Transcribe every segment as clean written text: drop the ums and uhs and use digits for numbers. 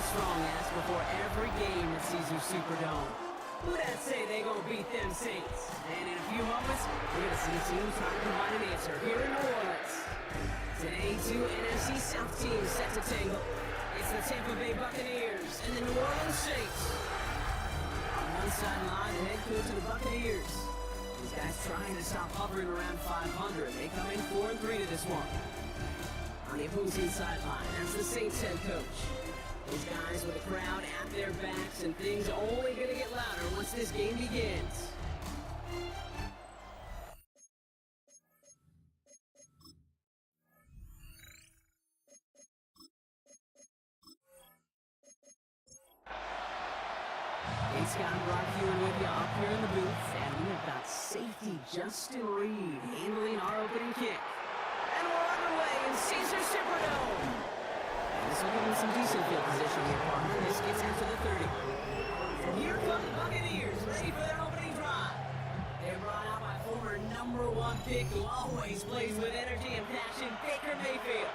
strong ass before every game that sees your Superdome. Who that say they gonna beat them Saints? And in a few moments, we're gonna see teams trying to combine an answer here in New Orleans. Today, two NFC South teams set to tangle. It's the Tampa Bay Buccaneers and the New Orleans Saints. On one sideline, the head coach of the Buccaneers. These guys trying to stop hovering around 500. They come in 4-3 to this one. On the opposing sideline, that's the Saints head coach. These guys with the crowd at their backs, and things are only going to get louder once this game begins. Hey, Scott Brock here with you up here in the booth, and we have got safety Justin Reed handling our opening kick. And we're underway in Caesar Superdome. This will give them some decent field position here, partner. This gets after the 30. From here come the Buccaneers, ready for their opening drive. They're brought out by former #1 pick who always plays with energy and passion, Baker Mayfield.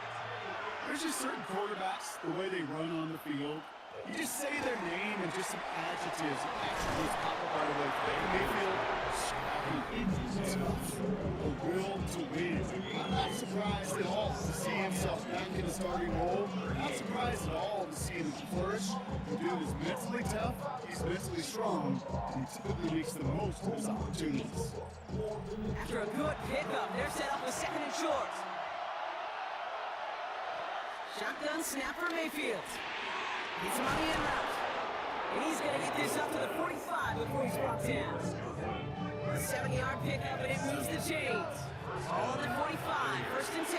There's just certain quarterbacks, the way they run on the field. You just say their name and just some adjectives pop up right away. Baker Mayfield, scrappy, tough, a will to win. I'm not surprised at all to see himself back in the starting role. Not surprised at all to see him flourish. The dude is mentally tough, he's mentally strong, and he typically makes the most of his opportunities. After a good pickup, they're set up with second and short. Shotgun snap for Mayfield. Gets him on the end route. And he's going to get this up to the 45 before he's brought down. A 7-yard pickup, and it moves the chains. All on the 45, first and 10.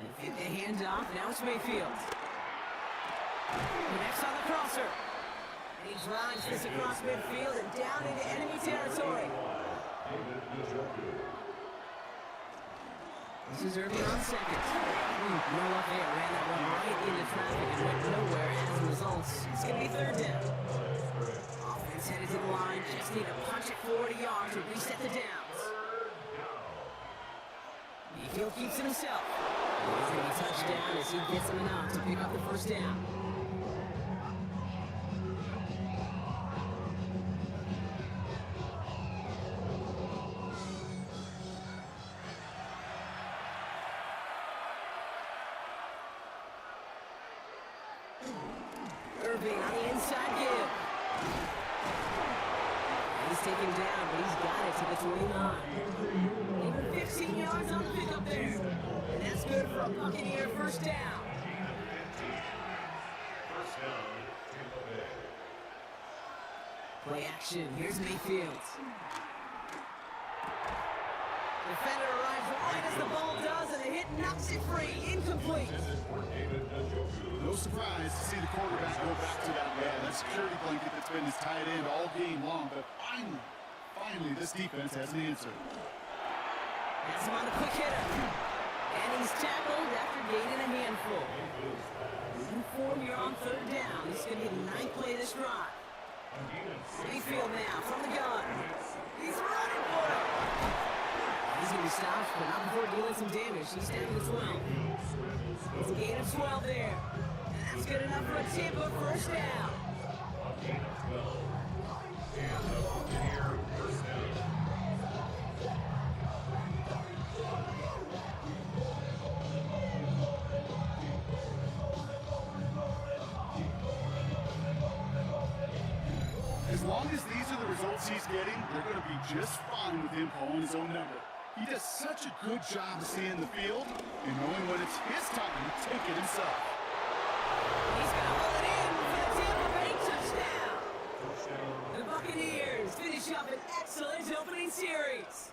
And fit the handoff, now it's Mayfield. Next on the crosser. And he drives this across midfield and down into enemy territory. This is early on second. No luck there. Ran that one right into traffic and went nowhere as a result. It's going to be third down. Offense headed to the line. Just need to punch it 40 yards to reset the downs. Mayfield keeps it himself. He's going to be touchdown as he gets him enough to pick up the first down. Irving on the inside give. He's taken down, but he's got it to the 29. Even 15 yards on the pickup there. And that's good for a Buccaneer first down. Play action. Here's Mayfield. Defender arrives right as the ball does, and the hit knocks it free. Incomplete. No surprise to see the quarterback go back to that security blanket that's been his tight end all game long, but finally this defense has an answer. That's him on the quick hitter. And he's tackled after gaining a handful. Moving forward here on third down. This is going to be the 9th play of this drive. Mayfield now from the gun. He's running for it. He's going to be stopped, but not before dealing some damage. He's down to 12. It's a gain of 12 there. And that's good enough for a Tampa first down. As long as these are the results he's getting, they're going to be just fine with him calling his own number. He does such a good job of seeing the field and knowing when it's his time to take it himself. He's going to hold it in for the Tampa Bay touchdown. The Buccaneers finish up an excellent opening series.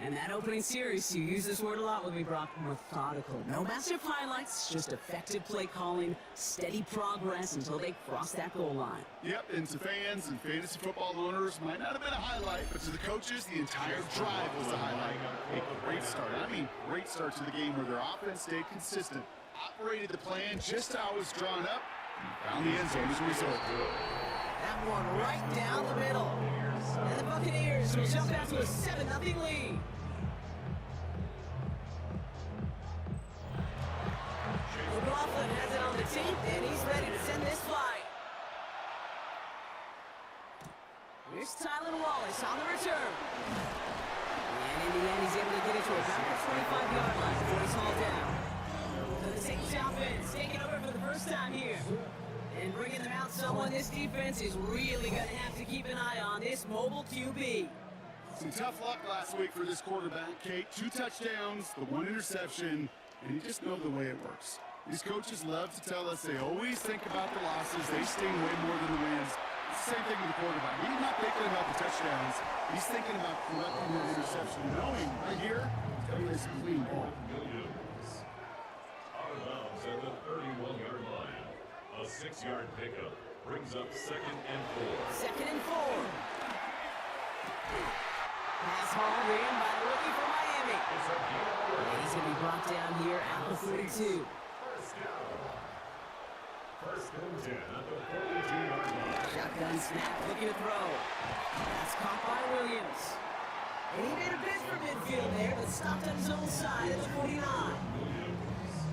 And that opening series, you use this word a lot with me, Brock, methodical. No massive highlights, just effective play calling, steady progress until they cross that goal line. Yep, and to fans and fantasy football owners, might not have been a highlight, but to the coaches, the entire drive was a highlight. A great start. I mean, great start to the game where their offense stayed consistent, operated the plan just how it was drawn up, and found the end zone as a result. That one right down the middle. And the Buccaneers will jump out to a 7-0 lead. Here's Tylan Wallace on the return. And in the end, he's able to get it to about the 25-yard line before he's hauled down. So the Saints offense taking over for the first time here. And bringing them out someone this defense is really going to have to keep an eye on, this mobile QB. Some tough luck last week for this quarterback, Kate. 2 touchdowns, the 1 interception, and you just know the way it works. These coaches love to tell us they always think about the losses. They sting way more than the wins. It's the same thing with the quarterback. He's not thinking about the touchdowns. He's thinking about correcting that interception, knowing right here, he's got a nice clean ball. Out of bounds at the 31-yard line. A 6-yard pickup brings up 2nd and 4. 2nd and 4. Pass hauled in by the rookie from Miami. And he's going to be brought down here at the 42. First and 10 at the 42-yard line. Shotgun snap, looking to throw. That's caught by Williams. And he made a bid for midfield there, but stopped on his own side at the 49.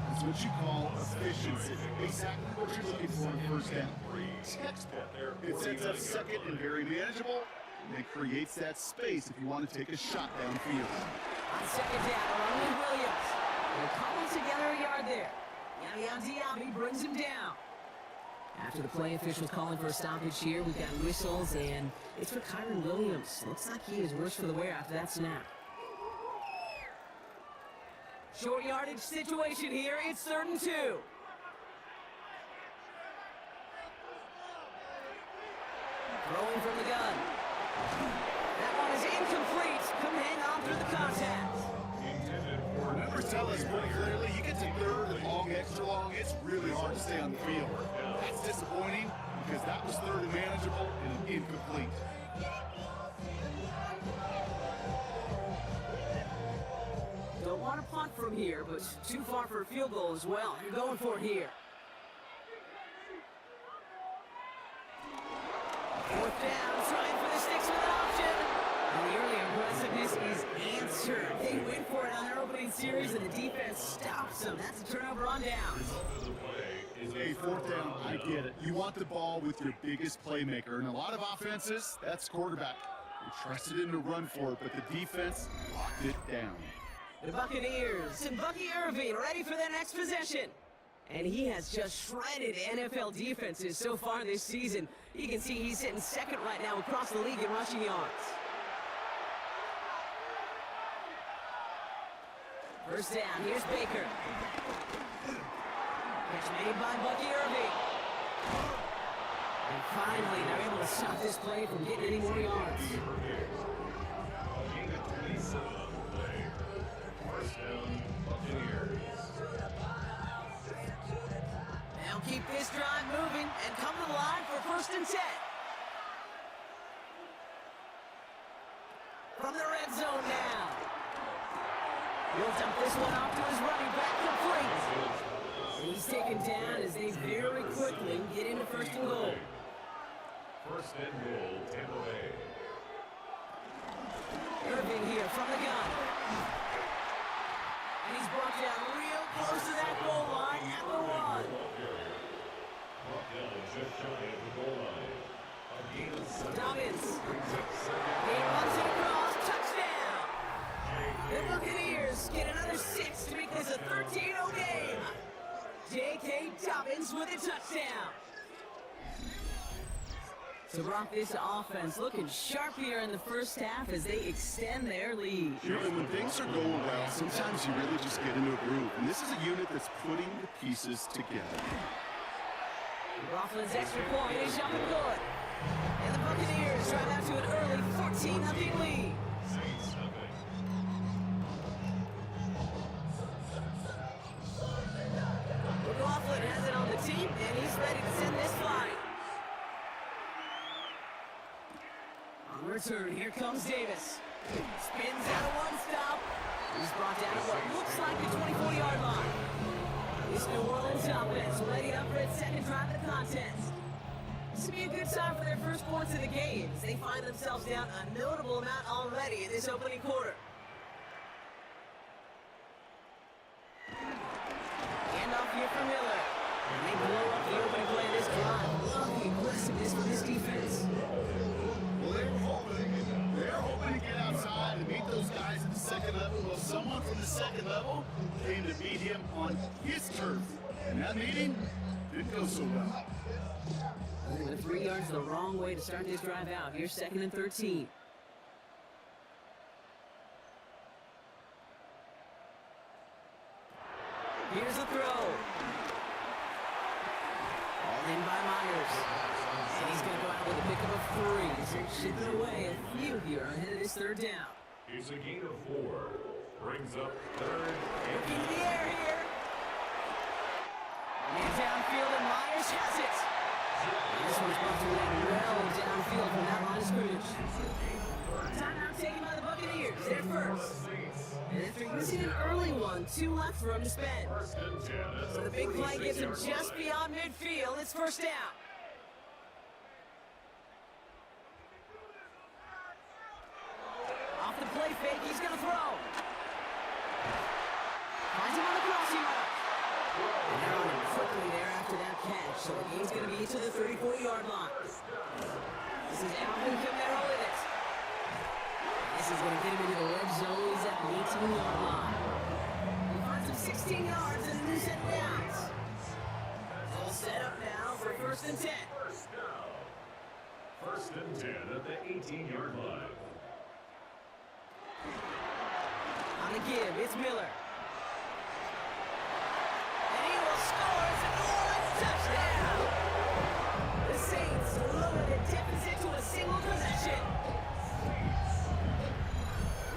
That's what you call efficiency. Exactly what you're looking for in first down. Textbook. It sets up second and very manageable, and it creates that space if you want to take a shot downfield. On 2nd down, along with Williams. They're cobbled together a yard there. Diaby brings him down. After the play officials calling for a stoppage here, we've got whistles, and it's for Kyron Williams. Looks like he is worse for the wear after that snap. Short yardage situation here. It's 3rd and 2. Throwing from the gun. That one is incomplete. Couldn't hang on through the contact. Numbers tell us pretty clearly, you get to 3rd and long, extra long, it's really hard to stay on the field. That's disappointing because that was 3rd and manageable and incomplete. Don't want to punt from here, but too far for a field goal as well. You're going for it here. 4th down, trying for the sticks with an option. And the early aggressiveness is answered. They went for it on their opening series, and the defense stops them. That's a turnover on down. Hey, 4th down, I get it. You want the ball with your biggest playmaker. And a lot of offenses, that's quarterback. You trusted him to run for it, but the defense locked it down. The Buccaneers and Bucky Irving ready for their next possession. And he has just shredded NFL defenses so far this season. You can see he's sitting 2nd right now across the league in rushing yards. 1st down, here's Baker. Catch made by Bucky Irving. And finally, they're able to stop this play from getting any more yards. They'll keep this drive moving and come to the line for 1st and 10. From the red zone now. He'll dump this one off to his running back, complete. He's taken down as they very quickly get into 1st and goal. 1st and goal, Tampa Bay. Irving here from the gun. And he's brought down real close to that goal line at the 1. Brought down just shy of the goal line. Dobbins. He runs it across. Touchdown. The Buccaneers get another 6 to make this a 13-0 game. J.K. Dobbins with a touchdown. So Brock, this offense looking sharp here in the first half as they extend their lead. You know, and when things are going well, sometimes you really just get into a groove. And this is a unit that's putting the pieces together. Roflin's extra point is up and good. And the Buccaneers drive out to an early 14-0 lead. Roflin has it on the team, and he's ready to send this flying. On return, here comes Davis. Spins out of one stop. He's brought down at what looks like the 24-yard line. This New Orleans offense ready up for its 2nd drive of the contest. This would be a good time for their first points of the game as they find themselves down a notable amount already in this opening quarter. Handoff here for Miller. And they blow up the opening play of this drive. Love the aggressiveness from this defense. Well, they were second level? Well, someone from the second level came to meet him on his turf. And that meeting didn't go so well. The 3 yards the wrong way to start this drive out. Here's 2nd and 13. Here's the throw. All in by Myers. And he's going to go out with a pickup of 3. So he's chipping away a few here ahead of this 3rd down. It's a gain of 4. Brings up 3rd and In the air here. And downfield, and Myers has it. And this one's bumped away well downfield from that line of scrimmage. Timeout taken by the Buccaneers. They're first. And after using an early one, 2 left for him to spend. So the big play gets him just beyond midfield. It's 1st down. Off the play fake, he's going to throw. Finds him on the crossing route. And they're on him quickly there after that catch. So the game's going to be to the 34-yard line. This is Alvin Kamara with it. This is going to get him into the red zone. He's at the 18-yard line. He finds him 16 yards and a new set of downs. All set up now for 1st and 10. First and 10 at the 18-yard line. On the give, it's Miller. And he will score. It's a New Orleans touchdown. The Saints lower the deficit to a single possession.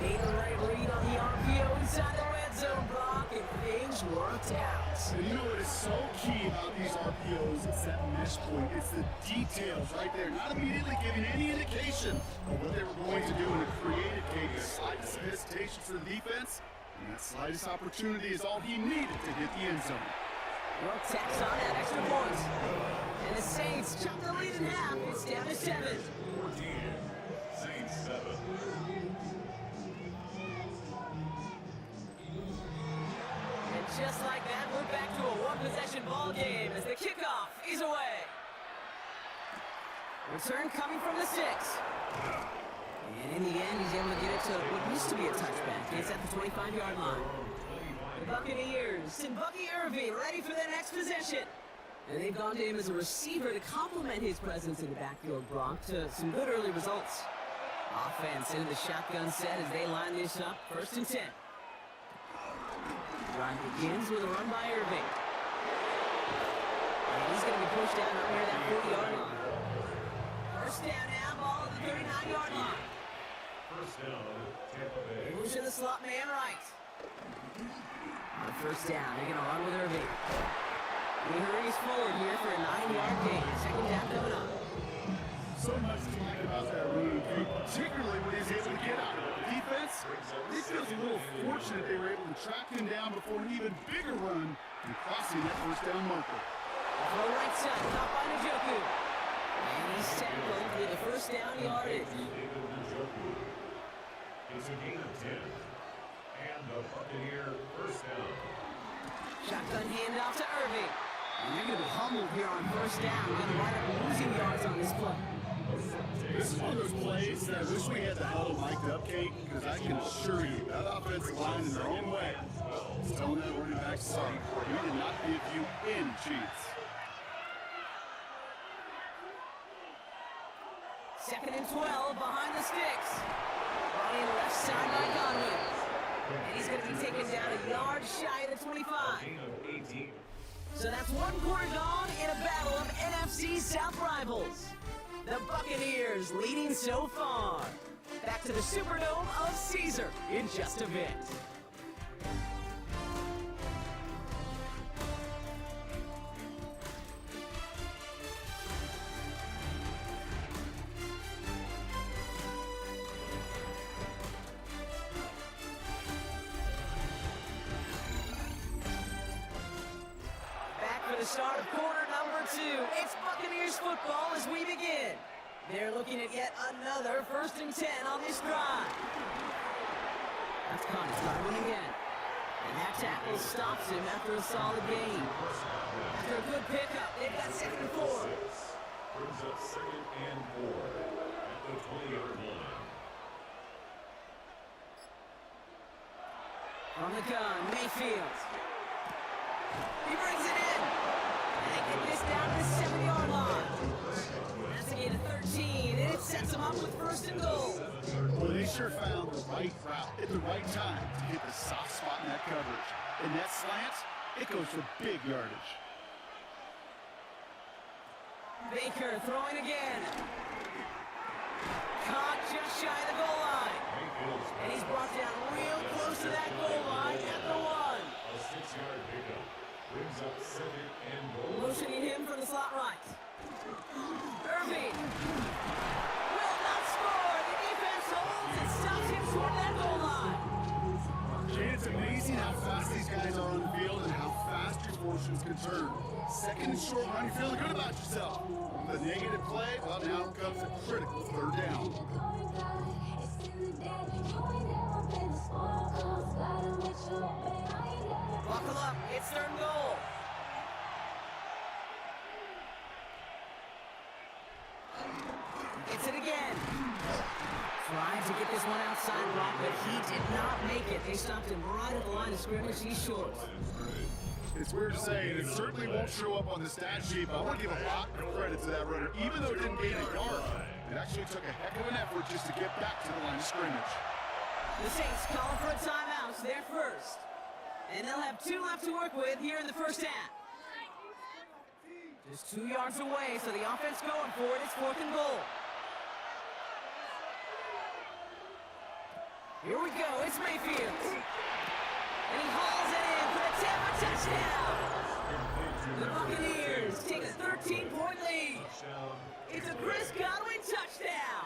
Made the right read on the RPO inside the red zone block, and things worked out. And you know what is so key about these RPOs? It's that mesh point. It's the details right there. Not immediately giving any indication of what they were going to do, and it created the slightest hesitation for the defense. And that slightest opportunity is all he needed to hit the end zone. Well, tacks on that extra point. And the Saints chunk the lead in half. It's down to 7. 14. Saints 7. And just like that, we're back to a one-possession ball game as the kickoff is away. Return coming from the 6. And in the end, he's able to get it to what used to be a touchback. It's at the 25-yard line. The Buccaneers and Bucky Irving ready for their next possession. And they've gone to him as a receiver to complement his presence in the backfield, Brock, to some good early results. Offense into the shotgun set as they line this up. 1st and 10. Drive begins with a run by Irving. And he's going to be pushed down up near that 40-yard line. 1st down now, ball at the 39-yard line. First down, Tampa Bay. Moves to the slot man right. On 1st down, they're going to run with Irving. He hurries forward here for a 9-yard gain. 2nd down coming up. So much to like about that run, particularly when he's able to get out of the defense. It feels a little fortunate they were able to track him down before an even bigger run and crossing that 1st down marker. Throw right side, caught by Njoku. And he's tackled with a 1st down yardage. It's a gain of 10. And the Buccaneer 1st down. Shotgun handoff to Irving. And they're going to be humbled here on 1st down. Going to wind up losing yards on this play. This is one of those plays that I wish we had the huddle mic'd up, Kate, because I can assure you that offensive line in their own way is telling that running back, sorry, we did not give you any chance. 2nd and 12 behind the sticks. Running left side by Godwin. And he's going to be taken down a yard shy of the 25. Gain of 18. So that's 1 quarter gone in a battle of NFC South rivals. The Buccaneers leading so far. Back to the Superdome of Caesar in just a bit. The start of quarter number 2. It's Buccaneers football as we begin. They're looking at yet another 1st and 10 on this drive. That's caught. It's Godwin again. And that tackle stops him after a solid gain. After a good pickup, they've got 2nd and 4. Brings up 2nd and 4 at the 20-yard line. From the gun, Mayfield. He brings it in. And they get this down to the 7-yard line. That's a gain of 13, and it sets them up with first and goal. Well, they sure found the right route at the right time to hit the soft spot in that coverage. And that slant, it goes for big yardage. Baker throwing again. Caught just shy of the goal line. And he's brought down real close to that goal line at the 1. A 6-yard pickup brings up second and goal. Motioning him from the slot right. Irving will not score. The defense holds and stops him short of that goal line. And it's amazing how fast these guys are on the field and how fast your fortunes can turn. Second and short run, you're feeling good about yourself. The negative play, well, now comes a critical third down. Buckle up. It's third and goal. Gets it again. Trying to get this one outside block, but he did not make it. They stopped him right at the line of scrimmage. He's short. It's weird to say, and it certainly won't show up on the stat sheet, but I want to give a lot of credit to that runner. Even though it didn't gain a yard, it actually took a heck of an effort just to get back to the line of scrimmage. The Saints calling for a timeout. They're first. And they'll have 2 left to work with here in the first half. Just 2 yards away, so the offense going for it. It's 4th and goal. Here we go. It's Mayfield. And he hauls it in for a Tampa touchdown. The Buccaneers take a 13-point lead. It's a Chris Godwin touchdown.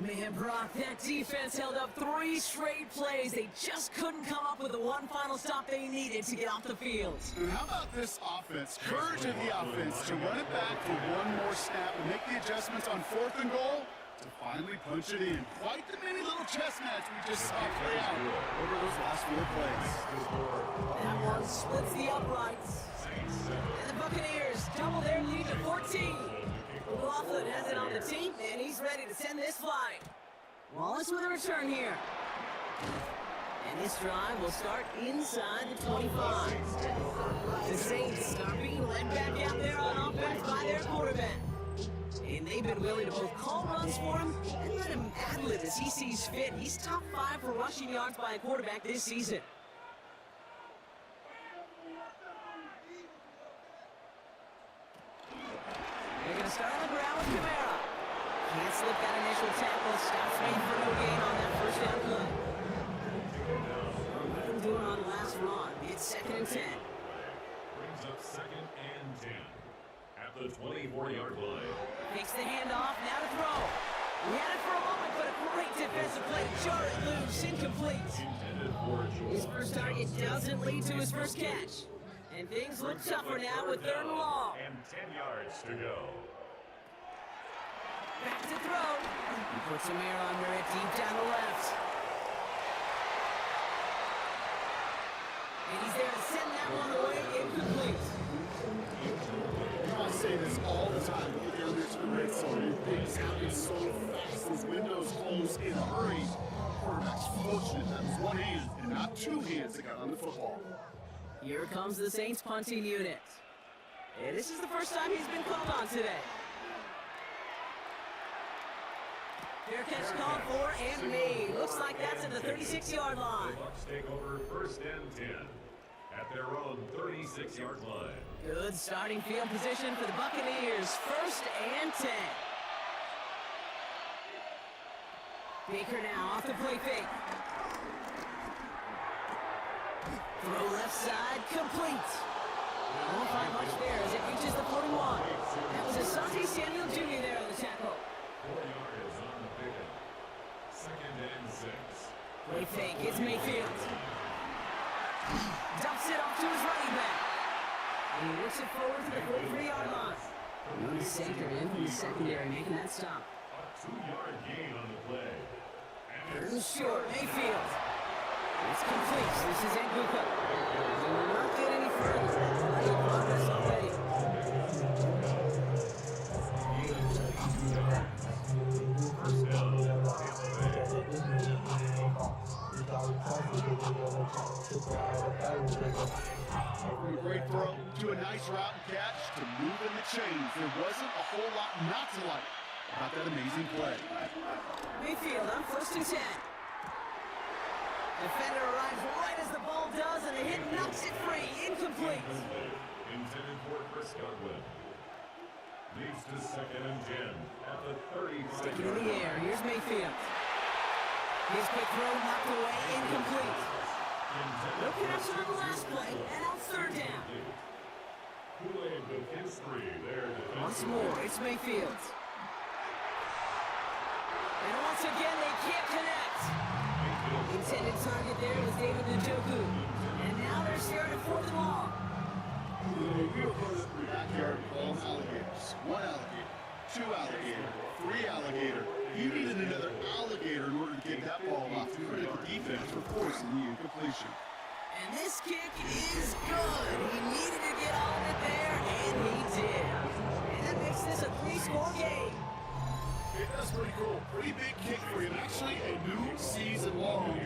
Man, Brock, that defense held up 3 straight plays. They just couldn't come up with the one final stop they needed to get off the field. And how about this offense? Courage of the offense to run it back for one more snap and make the adjustments on 4th and goal to finally punch it in. Quite the mini little chess match we just saw play out over those last 4 plays. That one splits the uprights. And the Buccaneers double their lead to 14. Laughlin has it on the team, and he's ready to send this flight. Wallace with a return here. And this drive will start inside the 25. The Saints are being led back out there on offense by their quarterback. And they've been willing to both call runs for him and let him ad-lib as he sees fit. He's top 5 for rushing yards by a quarterback this season. They're going to start on the ground with Kamara. Can't slip that initial tackle. Stops made for no gain on that first down play. What are doing on last run? It's 2nd and 10. Brings up second and 10 at the 24-yard line. Makes the handoff, now to throw. He had it for a moment, but a great defensive play. Jar it loose, incomplete. Intended for His first target doesn't lead to his first catch. And things look tougher now with 3rd and long. And 10 yards to go. Back to throw. He puts Amir under it deep down the left. And he's there to send that one away incomplete. I say this all the time. Get down there to the red zone. Things happen so fast. Those windows close in a hurry. Quarterback's fortunate that was one hand and not 2 hands that got on the football. Here comes the Saints punting unit. And this is the first time he's been called on today. Fair catch called for and made. Looks like that's at the 36-yard line. The Bucs take over 1st and 10 at their own 36-yard line. Good starting field position for the Buccaneers. 1st and 10. Baker now off the play fake. Throw left side, complete. Won't find much there as it reaches the 41. That was Asante Samuel Jr. there on the tackle. 4 yards on the pickup. 2nd and 6. Play fake, it's Mayfield. Dumps it off to his running back. And he works it forward to the 43-yard line. Notice Saker in from the secondary making that stop. A 2-yard gain on the play. Third and short, Mayfield. It's complete. This is Nguka. He will not get any further. Plenty of progress already. First down, Tampa Bay. From a great throw to a nice route and catch to moving the chains. There wasn't a whole lot not to like about that amazing play. Mayfield on 1st and 10. Defender arrives right as the ball does, and the hit knocks it free. Incomplete. Intended for Chris Godwin. Leads to 2nd and 10 at the 35. Sticking in the air. Here's Mayfield. His quick throw knocked away. Incomplete. No connection on the last play, and on 3rd down. Kool-Aid with his 3 there. Once more, it's Mayfield. And once again, they can't connect. Intended target there was David Njoku. And now they're scared of 4th and long. Backyard ball alligators. 1 alligator, 2 alligator, 3 alligator. You needed another alligator in order to get that ball off the critical defense for forcing the incompletion. And this kick is good. He needed to get all of it there, and he did. And that makes this a 3-score game. That's pretty cool. Pretty big kick for him. Actually, a new season long.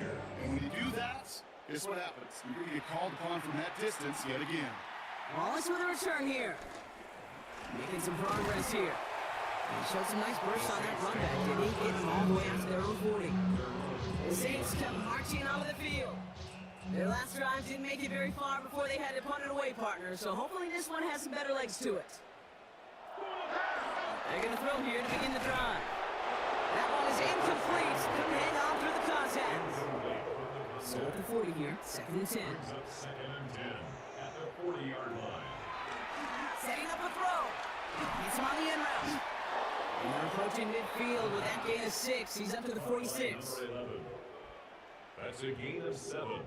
And when you do that, guess what happens? You're going to get called upon from that distance yet again. Wallace with a return here. Making some progress here. He showed some nice bursts on that run back, didn't he? Getting them all the way out to their own 40. The Saints come marching onto the field. Their last drive didn't make it very far before they had to punt it away, partner, so hopefully this one has some better legs to it. They're going to throw here to begin the drive. That one is incomplete. Couldn't hang on through the contact. So at the 40 here, 2nd and 10. Brings up 2nd and 10 at the 40-yard line. Setting up a throw. Gets him on the end route. And they're approaching midfield with that gain of 6. He's up to the 46. Number 11. That's a gain of 7.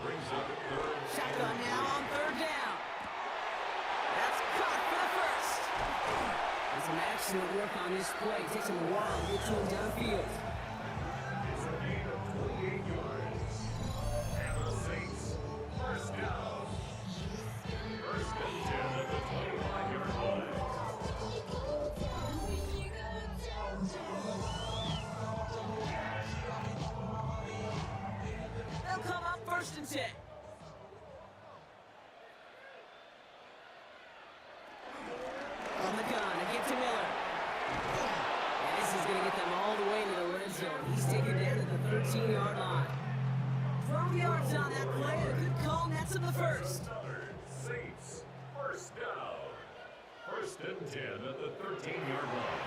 Brings up 3rd. Shotgun now on 3rd down. That's caught for the first. That's some excellent work on this play. Takes him a while to get to him downfield. It's a gain of 28 yards. And the Saints, 1st down. 1st and 10 at the 25-yard line. They'll come up 1st and 10. On the gun, a give to Miller. And this is going to get them all the way to the red zone. He's taken down at the 13-yard line. 12 yards on that play, and a good call, and that's in the first. Saints, 1st down. 1st and 10 at the 13-yard line.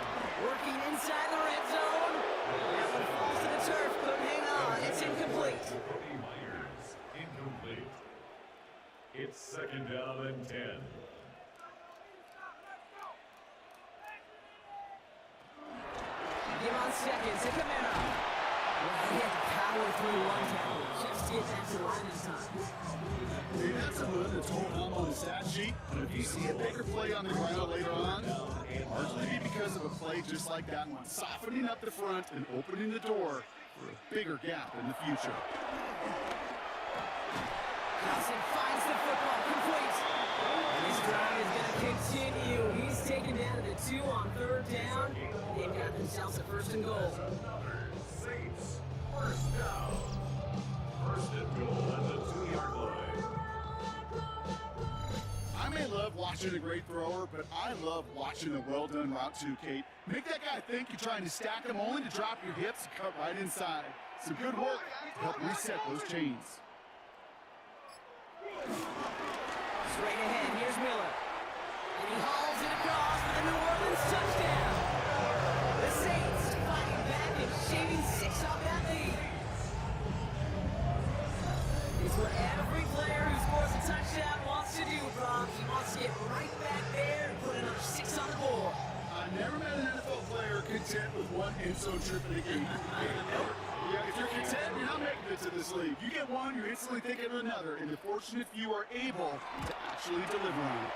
Working inside the red zone. That one falls to the turf, couldn't hang on. It's incomplete. Cody Myers, incomplete. It's 2nd down and 10. Give on seconds to Camaro. Well, he had to power through one tackle. Just get that to line this time. Hey, that's a move that's holding on the stat sheet. But if you see a bigger play on the ground later on, largely be because of a play just like that one, softening up the front and opening the door for a bigger gap in the future. Johnson finds the football, complete. And this drive is going to continue. He's taken down to the 2 on 3rd down. They've got themselves a 1st and goal. Saints, 1st down. 1st and goal at the 2-yard line. I may love watching a great thrower, but I love watching a well-done route too, Kate. Make that guy think you're trying to stack him only to drop your hips and cut right inside. Some good work to help reset those chains. Straight ahead, here's Miller. And he hauls it across for the New Orleans touchdown. The Saints fighting back and shaving 6 off that lead. It's what every player who scores a touchdown wants to do, Rob. He wants to get right back there and put another 6 on the board. I never met an NFL player content with one end zone trip in a game. Yeah, if you're content, you're not making it to this league. You get one, you're instantly thinking of another, and the fortunate few are able to actually deliver on it.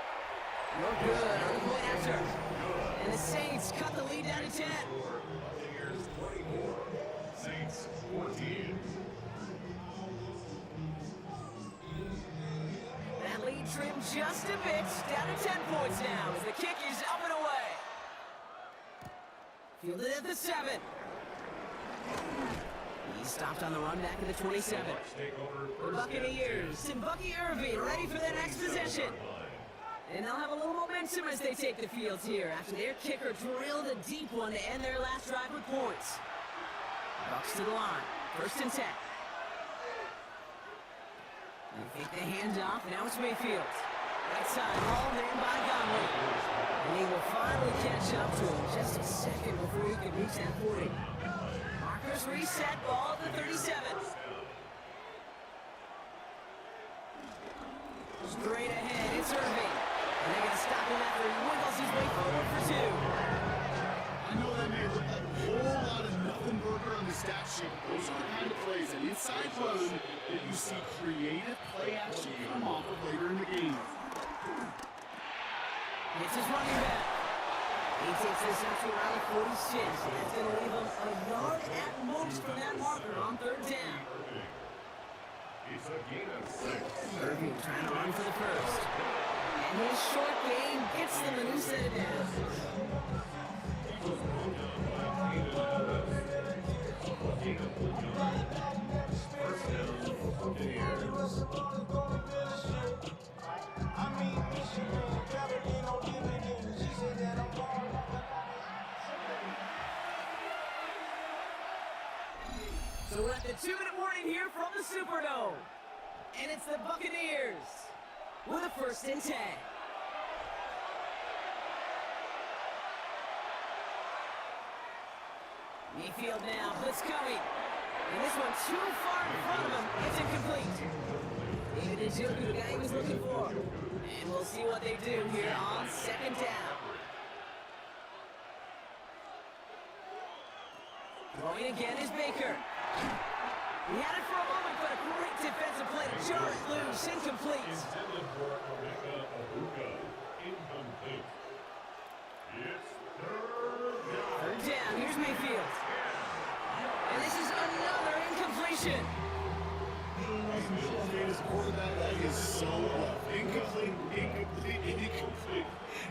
No good on the point after. And the Saints cut the lead down to 10. Buccaneers 24. Saints 14. That lead trimmed just a bit, down to 10 points now as the kick is up and away. Fielded at the 7. He stopped on the run back at the 27. The Buccaneers and Bucky Irving ready for their next possession. And they'll have a little momentum as they take the field here after their kicker drilled a deep one to end their last drive with points. Bucks to the line. 1st and 10. They fake the handoff. Now it's Mayfield. Right side, hauled in by Conley. And he will finally catch up to him just a second before he can reach that 40. Markers reset, ball at the 37. Straight ahead, it's Irving. And they're going to stop him after he wiggles his way forward for 2. I know that may look like a whole lot of nothing burger on the stat sheet. Those are the kind of plays, an inside run that you see creative play action come off of later in the game. It's his running back. He takes this up to around the 46, and that's going to leave him a yard at most from that marker on 3rd down. It's a gain of 6. Irving trying to run for the first. And his short game gets them a new set of downs. So we're at the 2-minute warning here from the Superdome. And it's the Buccaneers with a 1st and 10. Mayfield now, blitz coming. And this one too far in front of him. It's incomplete. David Njoku, the guy he was looking for. And we'll see what they do here on 2nd down. Throwing again is Baker. He had it for a moment, but a great defensive play to jar it loose. Incomplete. Intended for Rebecca Abuka. Incomplete. It's 3rd down. 3rd down, here's Mayfield. And this is another incompletion. His quarterback, that is so incomplete.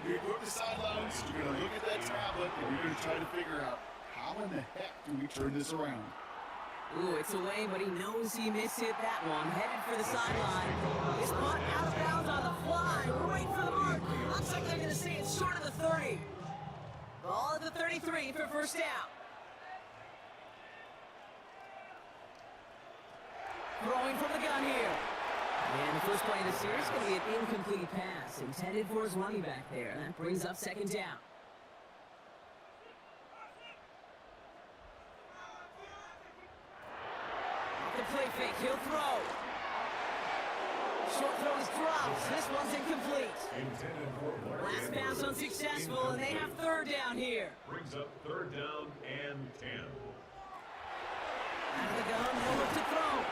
You're going to the sidelines, you're going to look at that tablet, and you're going to try to figure out how in the heck do we turn this around? Ooh, it's away, but he knows he mishit that one. Headed for the sideline. His punt out of bounds on the fly. We're waiting for the mark. Looks like they're going to say it's short of the 30. Ball at the 33 for 1st down. Throwing from the gun here. And the first play of the series is going to be an incomplete pass intended for his running back there. That brings up 2nd down. The play fake, he'll throw. Short throw is dropped. This one's incomplete. Intended for Last pass unsuccessful, and they have 3rd down here. brings up 3rd down and 10. Out of the gun, nowhere to throw.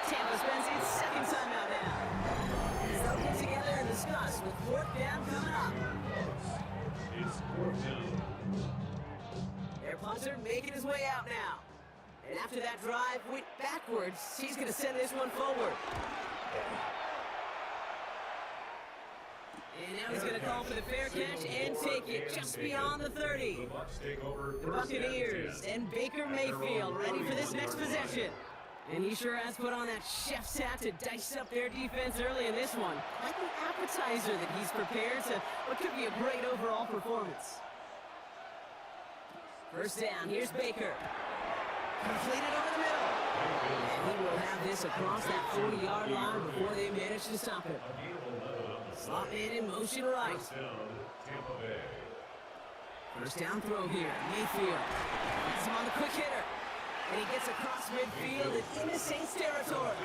Tampa spends its 2nd timeout now. As they'll get together and discuss with 4th down coming up. It's 4th down. Their punter making his way out now. And after that drive went backwards, he's going to send this one forward. And now he's going to call for the fair catch and take it just beyond the 30. The Bucks take over The 1st and Buccaneers 10. and Baker Mayfield ready for this next possession. And he sure has put on that chef's hat to dice up their defense early in this one. Like an appetizer that he's prepared to what could be a great overall performance. 1st down, here's Baker. Completed over the middle. And he will have this across that 40-yard line before they manage to stop him. A gain of 11 on the Slot man in motion right. 1st down, Tampa Bay. 1st down throw here, Mayfield. Gets him on the quick hitter. And he gets across midfield and into Saints territory.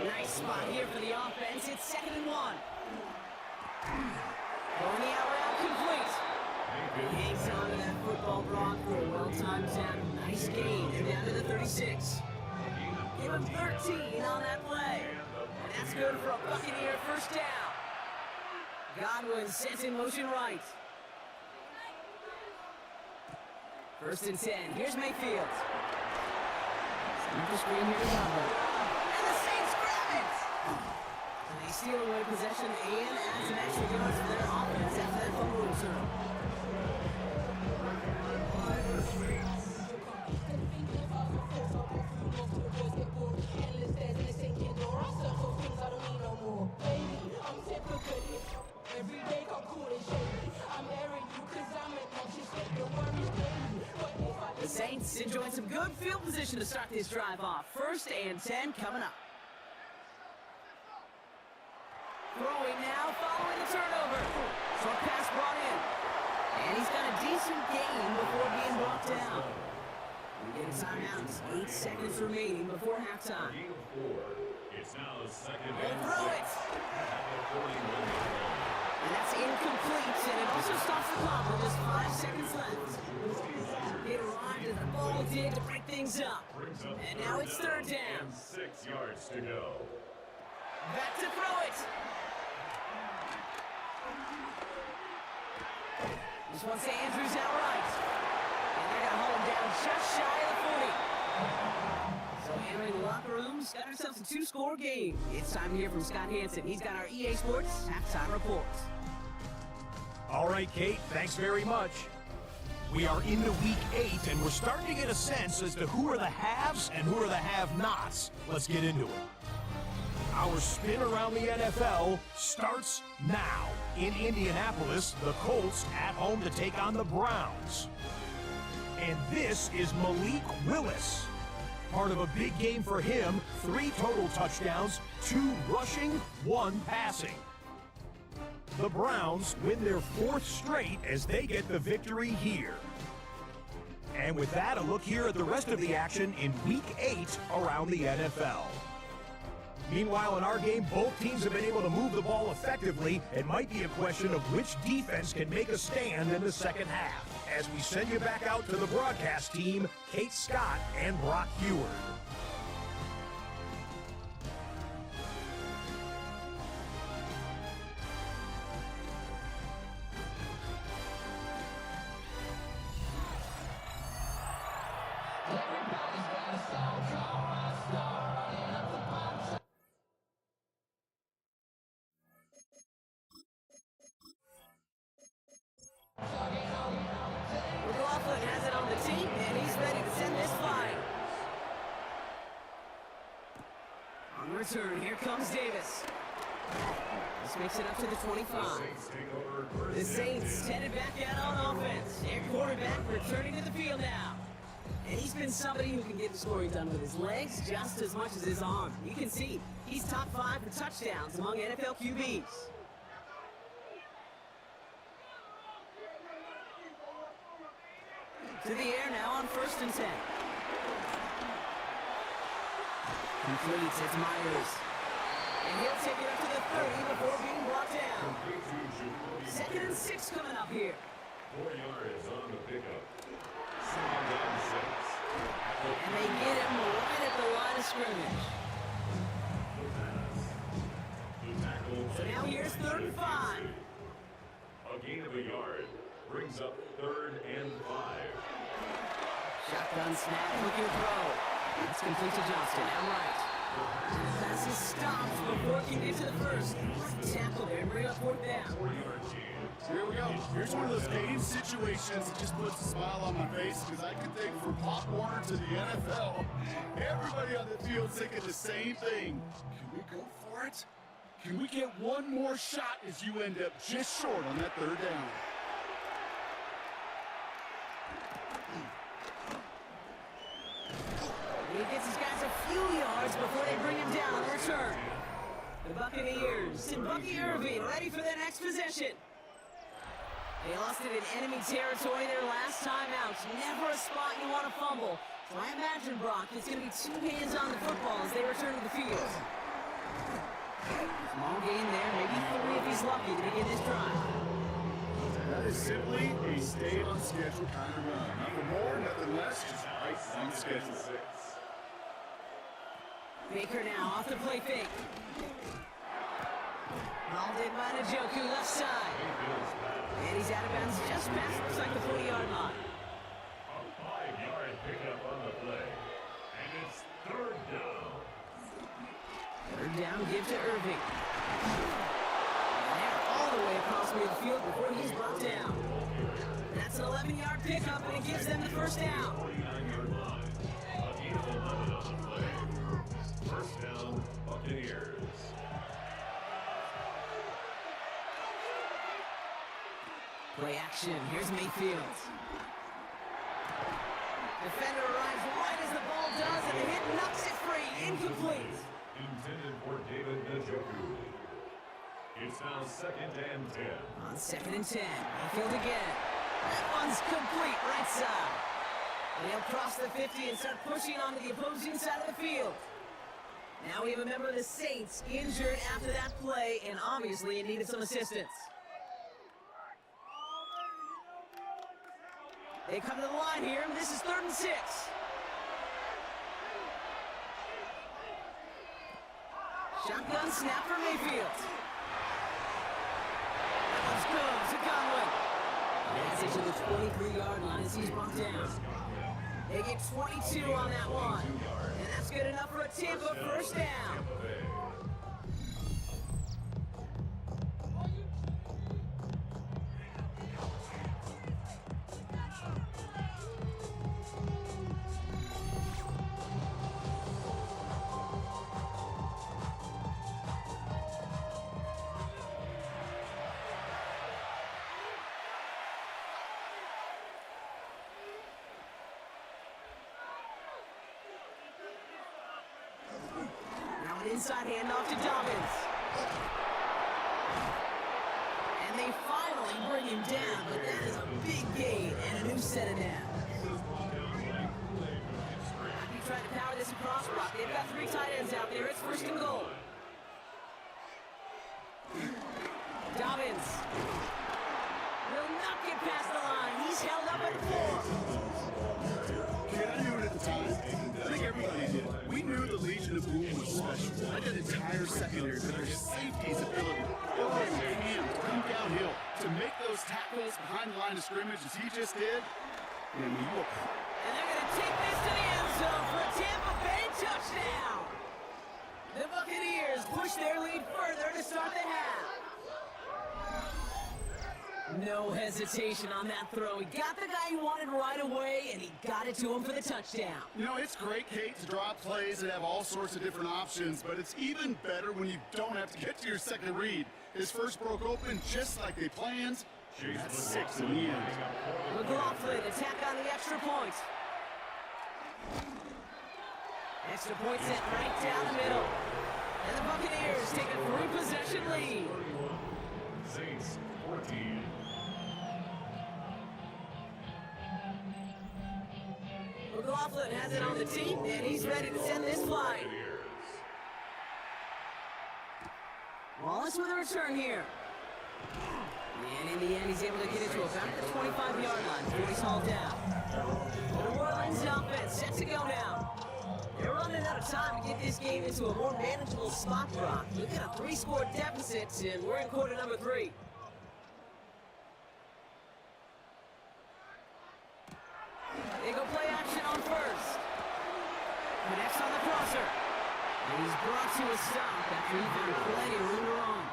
Nice spot here for the offense. It's 2nd and 1. Going the out route complete. He hangs on to that football block for a well-timed tackle. Nice gain and down to the 36. Give him 13 on that play. And that's good for a Buccaneer 1st down. Godwin sets in motion right. 1st and 10. Here's Mayfield. Center screen here to Godwin. And the Saints grab it! And they steal away possession and add some extra yards for their offense after that fumble return. Saints enjoying some good field position to start this drive off. 1st and 10 coming up. Throwing now, following the turnover. Short pass brought in. And he's got a decent gain before being brought down. We get a timeout. 8 seconds remaining before halftime. Game 4. It's now 2nd They and throw 6. it. At the 41-yard line. And that's incomplete, and it also stops the clock with just 5 seconds left. They arrived at the ball dig to break things up. Brings up And now it's 3rd down. and 6 yards to go. Back to throw it. This one's to Andrews outright. And they're going to hold him down just shy of the 40. So entering the locker room's got ourselves a 2-score game. It's time to hear from Scott Hansen. He's got our EA Sports halftime report. All right, Kate, thanks very much. We are into week 8, and we're starting to get a sense as to who are the haves and who are the have-nots. Let's get into it. Our spin around the NFL starts now. In Indianapolis, the Colts at home to take on the Browns. And this is Malik Willis. Part of a big game for him, 3 total touchdowns, 2 rushing, 1 passing. The Browns win their 4th straight as they get the victory here. And with that, a look here at the rest of the action in Week 8 around the NFL. Meanwhile, in our game, both teams have been able to move the ball effectively. It might be a question of which defense can make a stand in the second half. As we send you back out to the broadcast team, Kate Scott and Brock Heward. McLaughlin has it on the team, and he's ready to send this flying. On return, here comes Davis. This makes it up to the 25. Saints take over 1st The and Saints 10. headed back out on offense. Their quarterback returning to the field now. And he's been somebody who can get the scoring done with his legs just as much as his arm. You can see he's top 5 for touchdowns among NFL QBs. To the air now on 1st and 10. Completes, it's Myers. And he'll take it up to the 30 before being brought down. Complete to Jacoby 2nd and Myers. 6 coming up here. 4 yards on the pickup. 2nd down 6. And they get him right at the line of scrimmage. The pass. The tackle. So now here's 3rd and 5. A gain of a yard brings up 3rd and 5. Shotgun snap, looking to throw. It's complete to Johnston, outright. And the pass is stopped before he can get to the first. Tackle there and bring up 4th down. 4-yard chance. Here we go. Here's one of those game situations that just puts a smile on my face because I can think from Pop Warner to the NFL. Everybody on the field thinking the same thing. Can we go for it? Can we get one more shot as you end up just short on that 3rd down? He gets his guys a few yards before they bring him down on the return. The Buccaneers and Bucky Irving ready for their next possession. They lost it in enemy territory their last time out. Never a spot you want to fumble. So I imagine, Brock, it's going to be 2 hands on the football as they return to the field. Small gain there, maybe 3 if he's lucky to begin this drive. That is simply a stay on schedule kind of run. Nothing more, nothing less, just right on schedule. 6. Baker now off the play fake. Hauled in by Njoku, left side. Mayfield's pass. And he's out of bounds just past, looks like the 40-yard line. A 5-yard pickup on the play. And it's 3rd down. 3rd down, give to Irving. And they're all the way across midfield before he's brought down. That's an 11-yard pickup, and it gives them the 1st down. 49-yard line. A gain of 11 on the play. 1st down, Buccaneers. Play action, here's Mayfield. Defender arrives right as the ball does, and the hit knocks it free. Incomplete. Intended for David Njoku. It's now 2nd and 10. On 2nd and 10, Mayfield again. That one's complete right side. And he'll cross the 50 and start pushing onto the opposing side of the field. Now we have a member of the Saints injured after that play, and obviously it needed some assistance. They come to the line here, and this is 3rd and 6. Shotgun snap for Mayfield. That one's good to Conway. That's it to the 23-yard line as he's bumped down. They get 22 on that one. And that's good enough for a Tampa first down. Inside handoff to Dobbins. And they finally bring him down, but that is a big gain and a new set of downs. After trying to power this across rock, they've got 3 tight ends out there. It's 1st and goal. Dobbins will not get past the line. He's held up at the 4. Kid, I knew it at the time. I think everybody did. We knew the Legion of Boom was special. I did entire secondary for their safety's ability. They'll hit him to come downhill to make those tackles behind the line of scrimmage as he just did. I mean, you look. And they're going to take this to the end zone for a Tampa Bay touchdown. The Buccaneers push their lead further to start the half. No hesitation on that throw. He got the guy he wanted right away, and he got it to him for the touchdown. You know, it's great, Kate, to draw plays that have all sorts of different options, but it's even better when you don't have to get to your second read. His first broke open just like they planned. That's 6 in the end. McLaughlin attack on the extra point. Extra point set right down the middle. And the Buccaneers take a 3-possession lead. Saints 14. McLaughlin has it on the team, and he's ready to send this flight. Wallace with a return here. And in the end, he's able to get it to about the 25-yard line before he's hauled down. The New Orleans offense set to go now. They're running out of time to get this game into a more manageable spot, Brock. We've got a 3-score deficit, and we're in quarter number 3. They go play action on first. Connects on the crosser. And he's brought to a stop after he found plenty of room to run.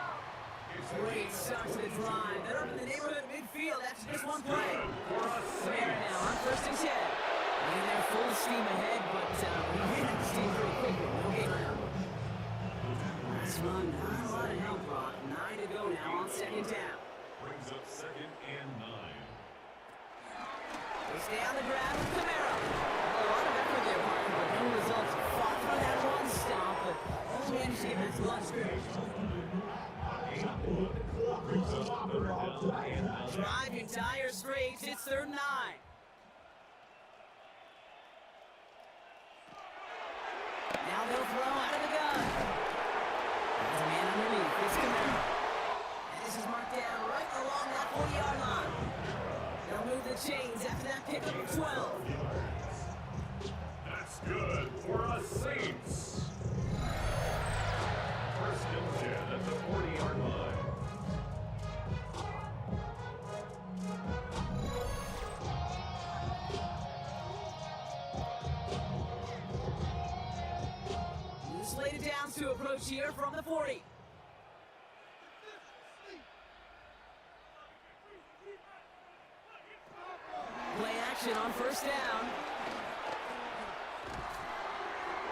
Great start to the drive. They're up in the neighborhood of midfield after just one play. Kamara now on 1st and 10. And they're full steam ahead, but we hit the steam pretty quickly. No gain out. Nice run. Not a lot of help, Brock. 9 to go now on 2nd down. Brings up 2nd and 9. They stay on the ground with Kamara. A lot of effort there, Martin, but no results. Fought through that run stop, but only managed to get back to the line of scrimmage. Drive entire straight. It's 3rd and 9. Now they'll throw out of the gun. There's a man underneath. It's Kamara. And this is marked down right along that 40-yard line. They'll move the chains after that pickup of 12. That's good for us Saints. 1st and 10 at the 40-yard line. Slated downs to approach here from the 40. Play action on 1st down.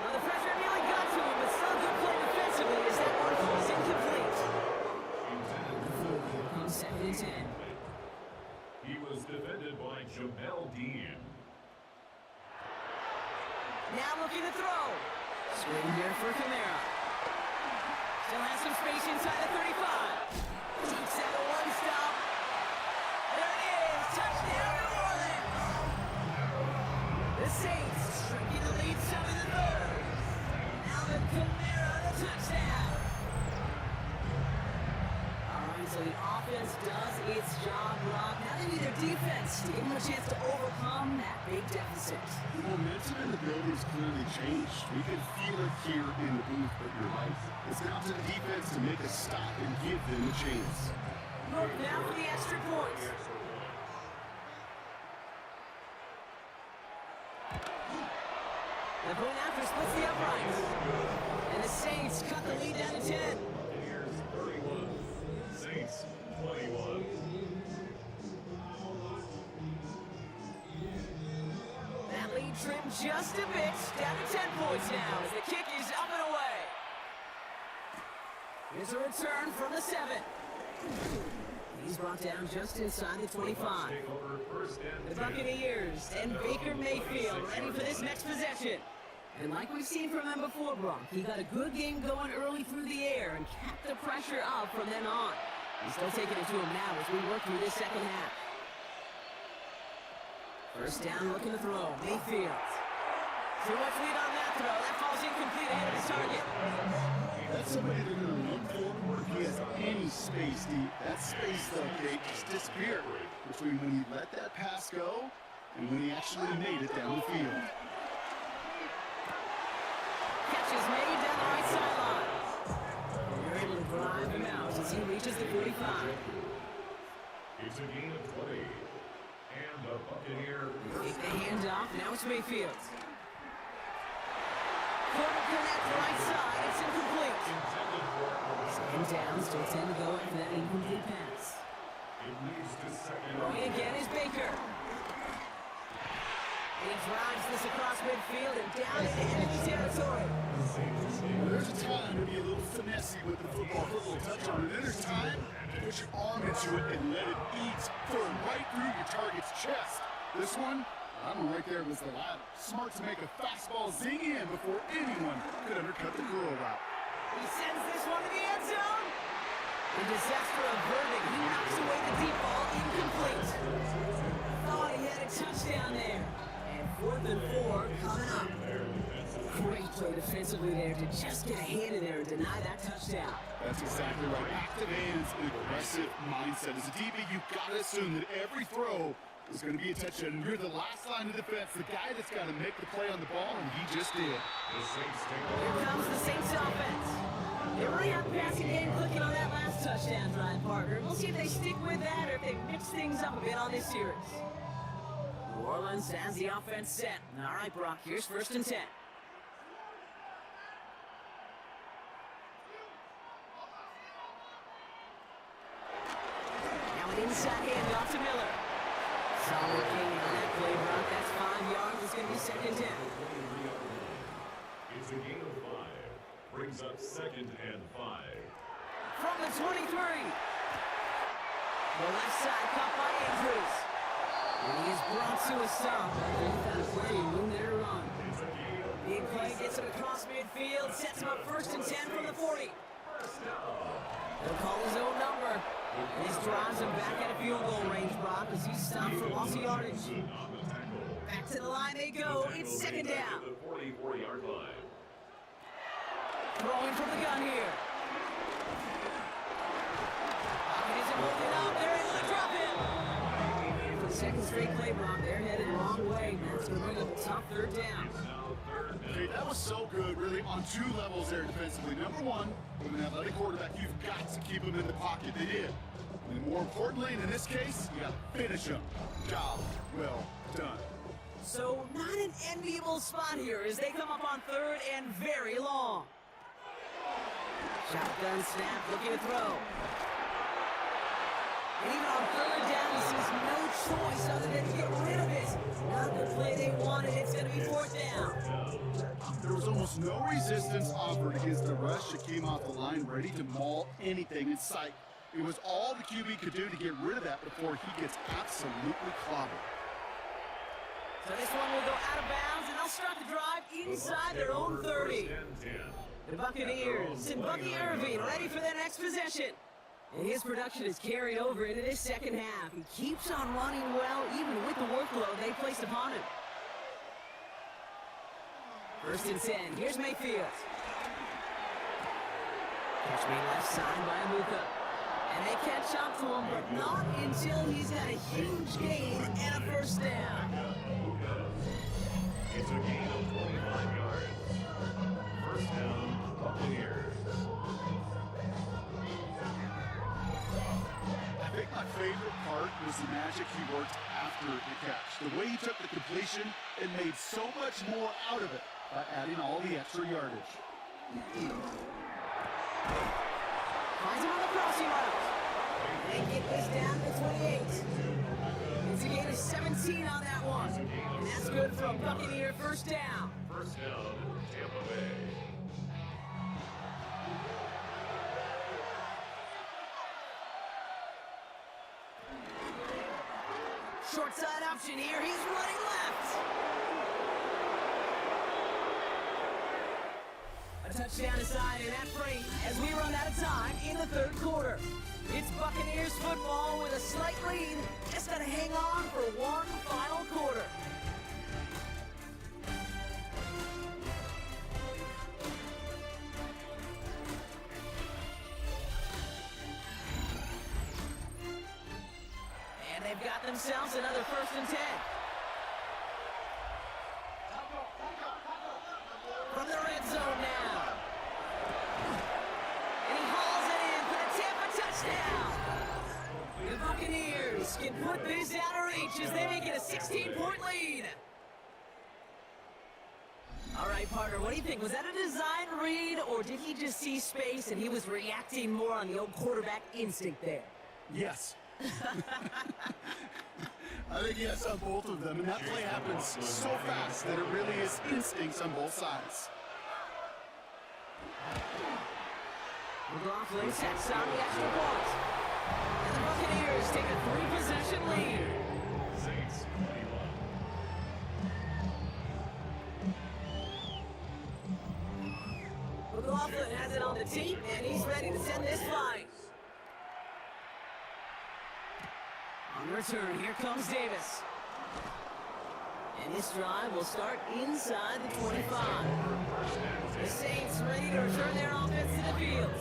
Well, the pressure nearly got to him, but still good play defensively as that one falls incomplete. On 2nd and 10. He was defended by Jamel Dean. Now looking to throw. Swing here for Kamara. Still has some space inside the 35. Takes out a one-stop. There it is. Touchdown, New Orleans. The Saints shrinking the lead 7-3. Now the Kamara, the touchdown. All right, so the offense does its job, Rob. Now they need their defense to give them a chance to overcome that big deficit. The momentum in the building has clearly changed. We can feel it here in the booth, but you're right. It's down to the defense to make a stop and give them a chance. Look now for the extra point. The point after splits the uprights. And the Saints cut the lead down to 10. Buccaneers 31, Saints 21. That lead trimmed just a bit, down to 10 points now as the kick is up and away. Here's a return from the 7. He's brought down just inside the 25. Take over first and The 10. Buccaneers and Baker Mayfield ready for this next possession. And like we've seen from him before, Brock, he got a good game going early through the air and kept the pressure up from then on. He's still taking it to him now as we work through this second half. First down, looking to throw. Mayfield. Too much lead on that throw. That falls incomplete ahead of his target. That's somebody they're going to look for if he has any space deep. That space, though, Kate, just disappeared between when he let that pass go and when he actually made it down the field. Catch is made down the right sideline. They're able to drive him out as he reaches the 45. It's a gain of 20. And the Buccaneer Take the handoff. Now it's Mayfield. Quarter connect right side. It's incomplete. intended for Second down. Still 10 to go after that incomplete pass. it leads to second. Going again is Baker. He drives this across midfield and down into enemy territory. There's a time to be a little finessey with the football, put a little touch on it. Then there's time to put your arm into it and let it eat, throw it right through your target's chest. This one, I don't know, right there was the ladder. Smart to make a fastball zing in before anyone could undercut the curl route. He sends this one to the end zone. The disaster averted. He knocks away the deep ball, incomplete. Thought he had a touchdown there. And 4th and 4 coming up. Great play defensively there to just get a hand in there and deny that touchdown. That's exactly right. Active hands, an aggressive mindset. As a DB, you've got to assume that every throw is going to be a touchdown. You're the last line of defense, the guy that's got to make the play on the ball, and he just did. The Saints take Here over. comes the Saints offense. They really have the passing game clicking on that last touchdown drive, Parker. We'll see if they stick with that or if they mix things up a bit on this series. New Orleans has the offense set. All right, Brock, here's 1st and 10. Now an inside handoff to Miller. Solid gain on that play, Brock. That's 5 yards. It's going to be 2nd down. It's a gain of 5. Brings up 2nd and 5. From the 23. The left side caught by Andrews. And he is brought to a stop. Without a play, room there to run. It's a gain of Big play gets him across midfield, sets him up 1st and 10 from the 40. They'll call his own number. And this drives him back at a field goal range, Brock, as he's stopped for loss of yardage. good on the tackle. Back to the line they go. It's 2nd down. The 44-yard line. Throwing from the gun here. Pocket isn't holding up. They're able to drop him. For the 2nd straight play, Brock, they're headed the wrong way. That's going to bring up a tough 3rd down. Now 3rd and Okay, that was so good, really, on 2 levels there defensively. Number one, with an athletic quarterback, you've got to keep him in the pocket. They did. And more importantly, and in this case, you got to finish him. Job well done. So, not an enviable spot here as they come up on 3rd and very long. Shotgun snap, looking to throw. And even on 3rd down, he sees no choice other than to get rid of it. Not the play they wanted. It's going to be 4th down. There was almost no resistance offered against the rush that came off the line ready to maul anything in sight. It was all the QB could do to get rid of that before he gets absolutely clobbered. So this one will go out of bounds, and they'll start the drive inside their own 30. The Buccaneers and Bucky Irving ready for their next possession. And his production is carried over into this second half. He keeps on running well, even with the workload they placed upon him. 1st and 10. Here's Mayfield. Catch me left side by Amuka. And they catch up to him, but not until he's got a huge gain and a first down. It's a gain of 25 yards. First down, Buccaneers. I think my favorite part was the magic he worked after the catch. The way he took the completion and made so much more out of it by adding all the extra yardage. Finds him on the crossing route. They get this down to 28. It's a gain of 17 on that one. And that's good for a Buccaneer first down. First down, Tampa Bay. Short side option here. He's running left. A touchdown aside in that frame as we run out of time in the 3rd quarter. It's Buccaneers football with a slight lead. Just gotta hang on for one final quarter. And they've got themselves another 1st and 10. From the red zone now. And he hauls it in for the Tampa touchdown. The Buccaneers can put this out of reach as they make it a 16-point lead. All right, partner, what do you think? Was that a design read, or did he just see space and he was reacting more on the old quarterback instinct there? Yes. I think yes on both of them, and that play happens so fast that it really is instincts on both sides. McLaughlin sets on the extra point. And the Buccaneers take a 3-possession lead. Saints 21. McLaughlin has it on the tee, and he's ready to send this flying. On return, here comes Davis. And this drive will start inside the 25. The Saints ready to return their offense to the field.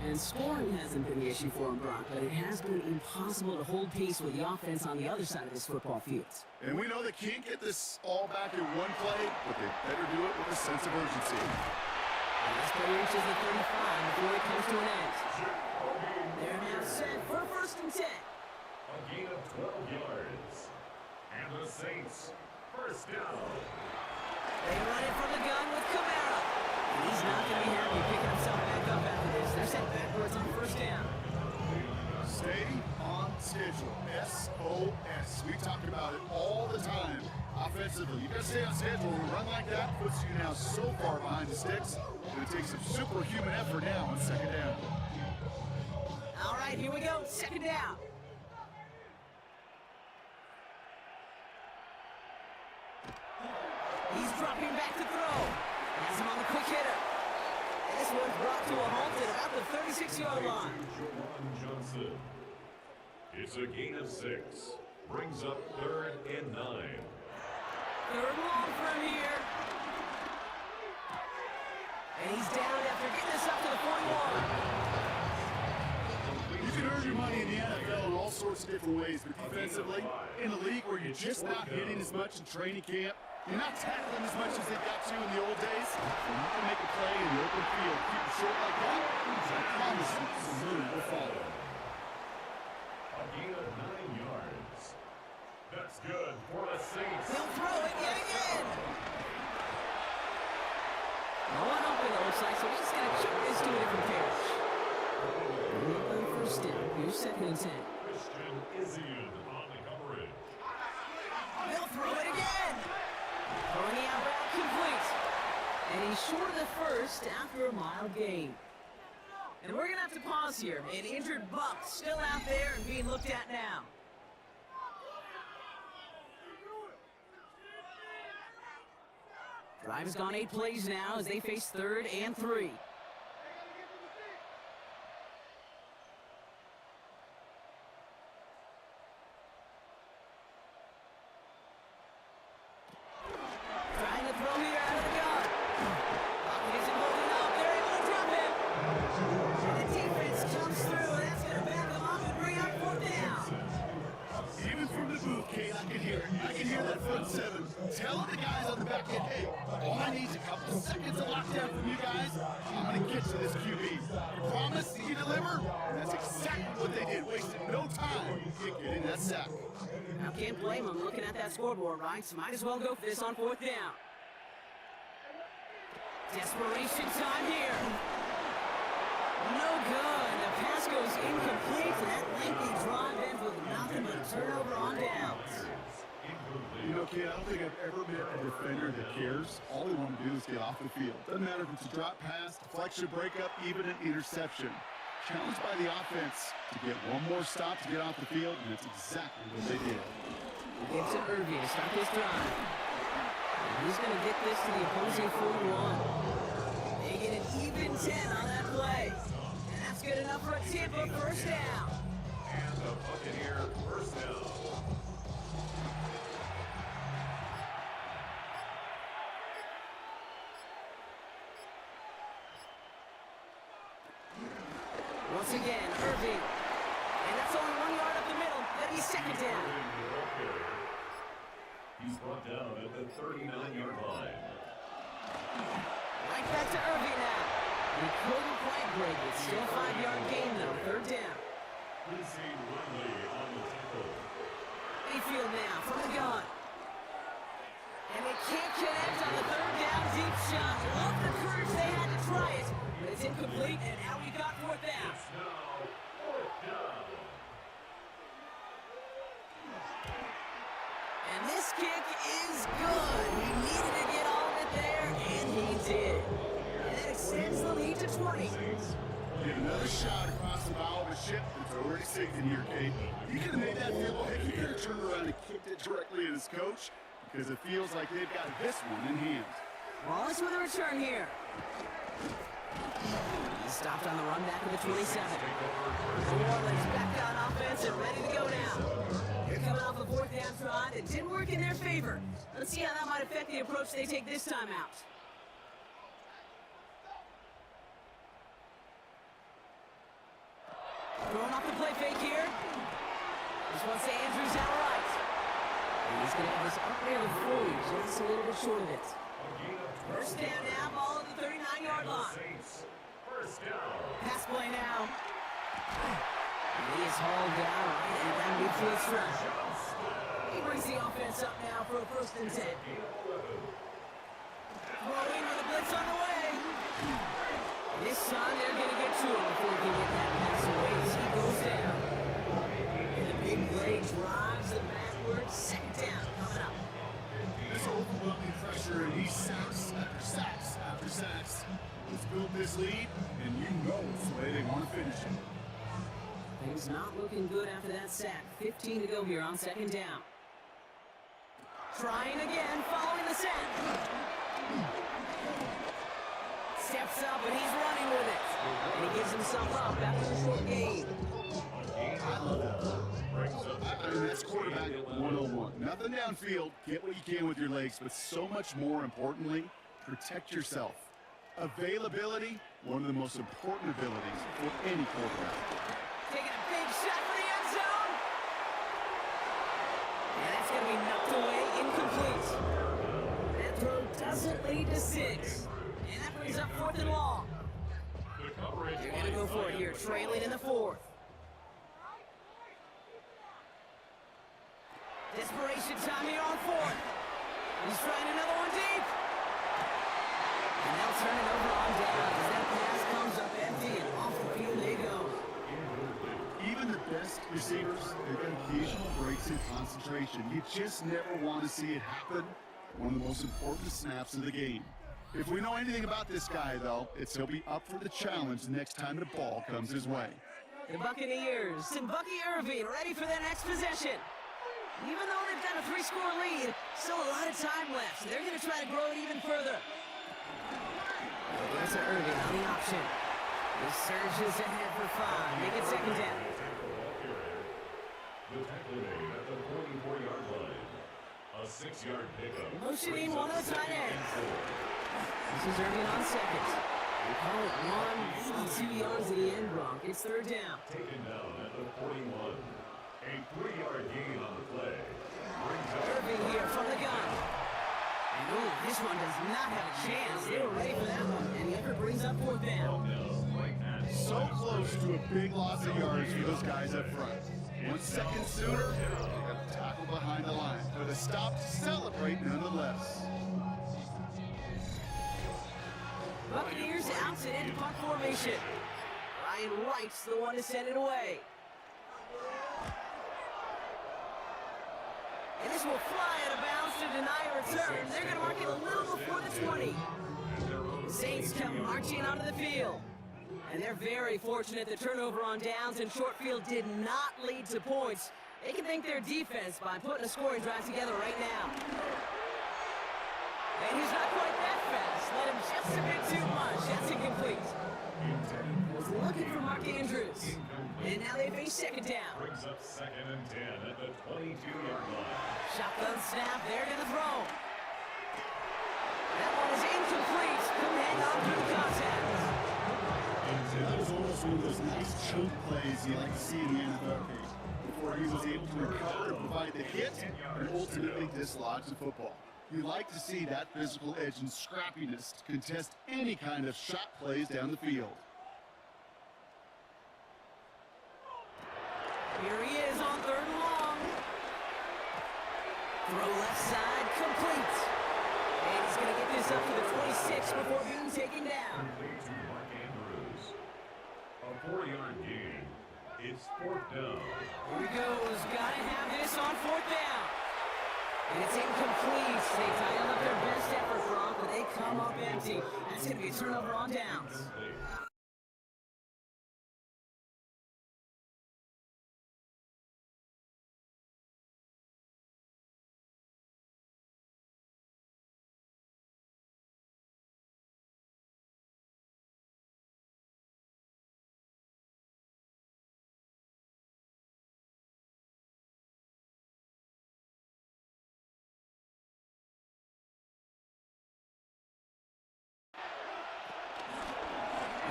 And scoring hasn't been the issue for him, Brock, but it has been impossible to hold pace with the offense on the other side of this football field. And we know they can't get this all back in one play, but they better do it with a sense of urgency. And this play reaches the 35 before it comes to an end. They're now set for 1st and 10. A gain of 12 yards. And the Saints, first down. They run it from the gun with Kamara. And he's not going to be happy picking himself back up after this. They're set backwards on 1st down. Stay on schedule. SOS. We talk about it all the time. Offensively, you got to stay on schedule. A run like that puts you now so far behind the sticks that it takes some superhuman effort now on 2nd down. All right, here we go. 2nd down. He's dropping back to throw. Has him on the quick hitter. And this one's brought to a halt at about the 36-yard line. Johnson. It's a gain of 6. Brings up 3rd and 9. 3rd long for him here. And he's down after getting this up to the 41. You can earn your money in the NFL in all sorts of different ways, but defensively, in a league where you're just not hitting as much in training camp, you're not tackling as much as they got to in the old days, when you can make a play in the open field, keep it short like that, I promise you, some room will follow. A gain of 9 yards. That's good for the Saints. He'll throw it yet again. No one open, it looks like, so he's just going to chuck this to a different pair. First down. Here's 2nd and 10. Christian Izzian on the coverage. He'll throw it again. Throwing the out route complete. And he's short of the 1st after a mild gain. And we're going to have to pause here. An injured Buck still out there and being looked at now. Drive has gone 8 plays now as they face 3rd and 3. Trying to throw here out of the gun. Pocket isn't holding up. They're able to drop him. And the defense comes through, and that's going to back them up and bring up 4th down. Even from the booth, Kate, I can hear it. I can hear that front 7 telling the guys on the back end, hey, all I need is a couple seconds of lockdown from you guys. I'm going to get to this QB. You promise that you deliver? And that's exactly what they did. Wasted no time getting that sack. Now, can't blame them looking at that scoreboard, right? So might as well go for this on 4th down. Desperation time here. No good. The pass goes incomplete, and that lengthy drive ends with nothing but a turnover on downs. You know, kid, I don't think I've ever met a defender that cares. All they want to do is get off the field. Doesn't matter if it's a drop pass, deflection, breakup, even an interception. Challenged by the offense to get one more stop to get off the field, and that's exactly what they did. Gives it Irving to start this drive. And he's going to get this to the opposing 41. They get an even 10 on that play. And that's good enough for a Tampa 1st down. And the Buccaneer first down. Once again, Irving. And that's only 1 yard up the middle. That'll be 2nd down. He's brought down at the 39-yard line. Right back to Irving now. He couldn't quite break it. Still a 5-yard gain, though. 3rd down. Lindsey Ridley on the tackle. Mayfield now from the gun. And they can't connect on the 3rd down deep shot. Love the courage they had to try it. But it's incomplete, and now we got 4th down. Now, 4th down. And this kick is good. He needed to get all of it there, and he did. And that extends the lead to 20. Get another shot across the bow of a ship that's already sinking here, Kate. You could have made that field goal. Heck, you could have turned around and kicked it directly at his coach because it feels like they've got this one in hand. Wallace with a return here. He's stopped on the run back of the 27. New Orleans back on offense and ready to go now. They're coming off a 4th down try that didn't work in their favor. Let's see how that might affect the approach they take this time out. Throwing off the play fake here. This one's to Andrews out right. And he's going to have this up near the 40, just a little bit short of it. 1st down now, ball at the 39-yard line. Saints, first down. Pass play now. And he is hauled down right at that midfield stretch. He brings the offense up now for a 1st and 10. Throwing with a blitz on the way. This time they're going to get to him before he can get that pass away as he goes down. And the big play drives them backwards. 2nd down coming up. This overwhelming pressure, and he's sacks after sacks after sacks. Let's build this lead, and you know it's the way they want to finish it. Things not looking good after that sack. 15 to go here on 2nd down. Trying again, following the sack. Steps up, and he's running with it. And he gives himself up after a short gain. I love that. I mean, that's quarterback 101. Nothing downfield. Get what you can with your legs, but so much more importantly, protect yourself. Availability, one of the most important abilities for any quarterback. Taking a big shot for the end zone. And that's going to be knocked away, incomplete. That throw doesn't lead to 6. And that brings up 4th and long. They're going to go for it here, trailing in the 4th. Desperation time here on 4th. He's trying another one deep. And they'll turn it over on down as that pass comes up empty and off the field they go. Even the best receivers, they've got occasional breaks in concentration. You just never want to see it happen. One of the most important snaps of the game. If we know anything about this guy, though, it's he'll be up for the challenge the next time the ball comes his way. The Buccaneers and Bucky Irving ready for their next possession. Even though they've got a 3-score lead, still a lot of time left, so they're going to try to grow it even further. There's Irving on the option. He surges ahead for 5. Make it second down. The tackle made at the 44-yard line. A 6-yard pickup. Motioning one of the tight ends. This is Irving on second. They call it 1, maybe 2 yards at the end, Gronk. It's third down. Taken down at the 41. A 3-yard gain on the play. Irving here from the gun. And ooh, this one does not have a chance. They were ready for that one. And the effort brings up fourth down. So close to a big loss of yards for those guys up front. 1 second sooner, they got a tackle behind the line. But a stop to celebrate nonetheless. Buccaneers out and into punt formation. Ryan Wright's the one to send it away. And this will fly out of bounds to deny a return. They're going to mark it a little before the 20. The Saints come marching onto the field. And they're very fortunate the turnover on downs and short field did not lead to points. They can thank their defense by putting a scoring drive together right now. And he's not quite that fast. Let him just a bit too much. That's incomplete. Was looking for Mark Andrews. And now they face second down. Brings up 2nd and 10 at the 22-yard line. Shotgun snap, there to the throw. That one is incomplete. Couldn't hang on through the contact. That was almost one of those nice chunk plays you like to see in the NFL case. Before he was able to recover and provide the hit and ultimately dislodge the football. You like to see that physical edge and scrappiness to contest any kind of shot plays down the field. Here he is on 3rd and long. Throw left side, complete. And he's going to get this up to the 26 before being taken down. Complete to Mark Andrews. A 4-yard gain. It's 4th down. Here he goes. Got to have this on 4th down. And it's incomplete. They dialed up their best effort, Gronk, but they come up empty. That's going to be a turnover on downs.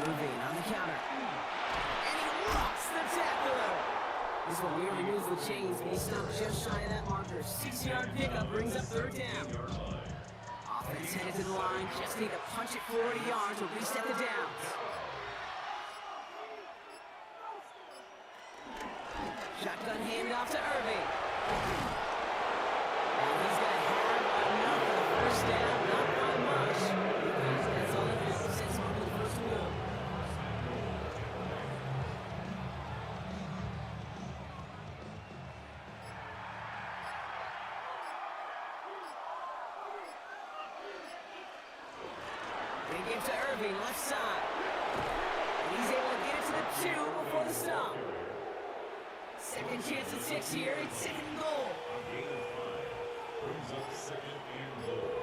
Irving on the counter. And he rocks the tackler. This one nearly moves the chains, but he stopped just shy of that marker. 6-yard pickup brings up 3rd down. Offense headed to the line. Just need to punch it 40 yards to reset the downs. Shotgun handoff to Irving. And he's going to have enough for the first down. Not by much. Because that's all it has. Sets him up for the first wheel. They give to Irving, left side. And he's able to get it to the 2 before the stop. Second chance at 6 here. It's 2nd and goal. A gain of 5. Brings up 2nd and goal.